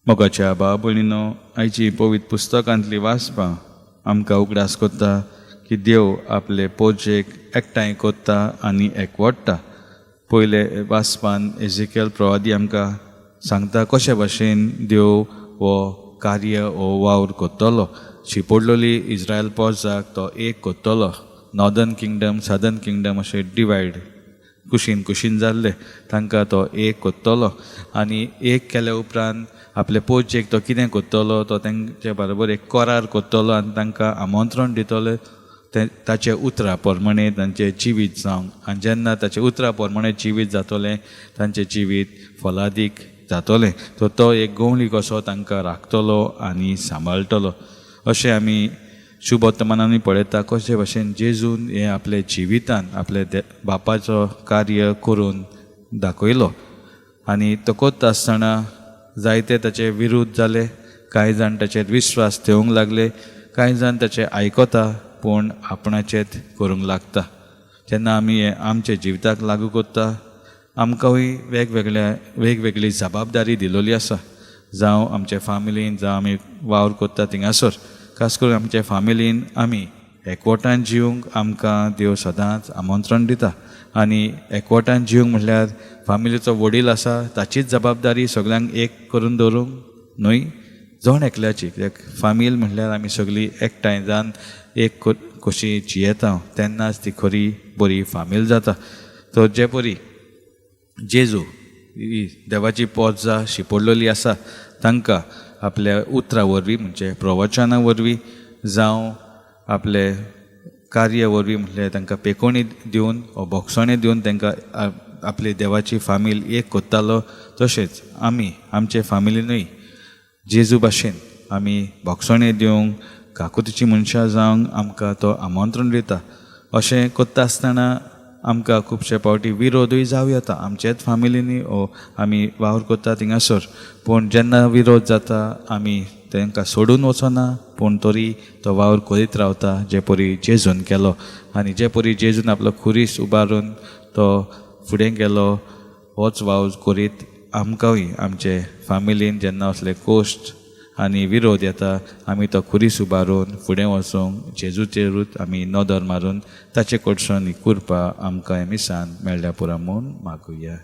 मोगाच्या भाव भयणीनो, आयची पवित्र पुस्तकांतली वाचपां आमकां उगडास कोत्ता की देव आपले पोरचेक एकठांय कोत्ता आनी एकवडटा. पयले वाचपान एझेकियल प्रवादी आमकां सांगता कशे भाशेन देव हो कार्य हो वावर कोत्तलो. शिपडलोली इस्रायल पोरसाक तो एक कोत्तलो. नॉर्दर्न किंगडम सादर्न किंगडम अशे डिवायड कुशीन जाल्ले तांकां तो एक कोत्तलो. आनी एक केल्या उपरांत आपले पोरचेक तो कितें कोत्तलो, तो तांचे बरोबर एक करार कोत्तलो आनी तांकां आमंत्रण दितले ताचे उतरा प्रमाणे तांचें जिवीत जावंक. आनी जेन्ना ताचे उतरा प्रमाणे जिवीत जातलें तांचें जिवीत फलादीक जातलें. तो एक गवळी कसो तांकां राखतलो आनी सांबाळटलो. अशें आमी शुभ वर्तमानांनी पळयता कशे भाशेन जेजून हे आपले जिवितान आपले बापाचो कार्य करून दाखयलो. आनी तो कोत्ता आसतना जायते ताचे विरुद्ध जाले. कांय जाण ताचेर विश्वास ठेवूंक लागले, कांय जाण ताचे आयकता पूण आपणाचेत करूंक लागता. जेन्ना आमी हे आमचे जिविताक लागू करता आमकांय वेगवेगळी जबाबदारी दिलोली आसा. जावं आमच्या फॅमिलीन जावं आमी वावर करता थिंगासर, खास करून आमच्या फॅमिलीन आमी एकवटान जिवंक आमकां देव सदांच आमंत्रण दिता. आनी एकवटान जिवंक म्हटल्यार फॅमिलीचो वडील आसा ताचीच जबाबदारी सगळ्यांक एक करून दवरूंक न्हय, जण एकल्याची. कित्याक फामील म्हटल्यार आमी सगळीं एकठांय जावन एक कशी जियेता तेन्नाच ती खरी बरी फामील जाता. तो जे परी जेजू देवाची पोरजां शिपडलेली आसा तांकां आपल्या उतरा वरवीं म्हणजे प्रवचना वरवीं जावं आपले कार्य वरवीं म्हटल्यार तांकां पेकोणी दिवन वा भोगसणे दिवन तांकां आपली देवाची फामील एक कोत्तालो. तशेंच आमी आमचे फामिलीनूय जेजू भाशेन आमी भोगसणे दिवंक काकुतीची मनशां जावंक आमकां तो आमंत्रण दिता. अशें कोत्ता आसतना आमकां खुबशे फावटी विरोधूय जावं येता आमचेच फामिलीनी आमी वावर करता थिंगासर. पूण जेन्ना विरोध जाता आमी तांकां सोडून वचना पूण तरी तो वावर करीत रावता जे परी जेजून केलो. आनी जे परी जेजून आपलो खुरीस उबारून तो फुडें गेलो होच वावर करीत आमकांय आमचे फामिलीन जेन्ना असले कोश्ट आनी विरोध येता आमी तो खुरीस उबारून फुडें वचूंक जेजूचेरूच आमी नदर मारून ताचे कडसून ही कृपा आमकां मिसान मेळ्ळ्या पुरो म्हूण मागुया.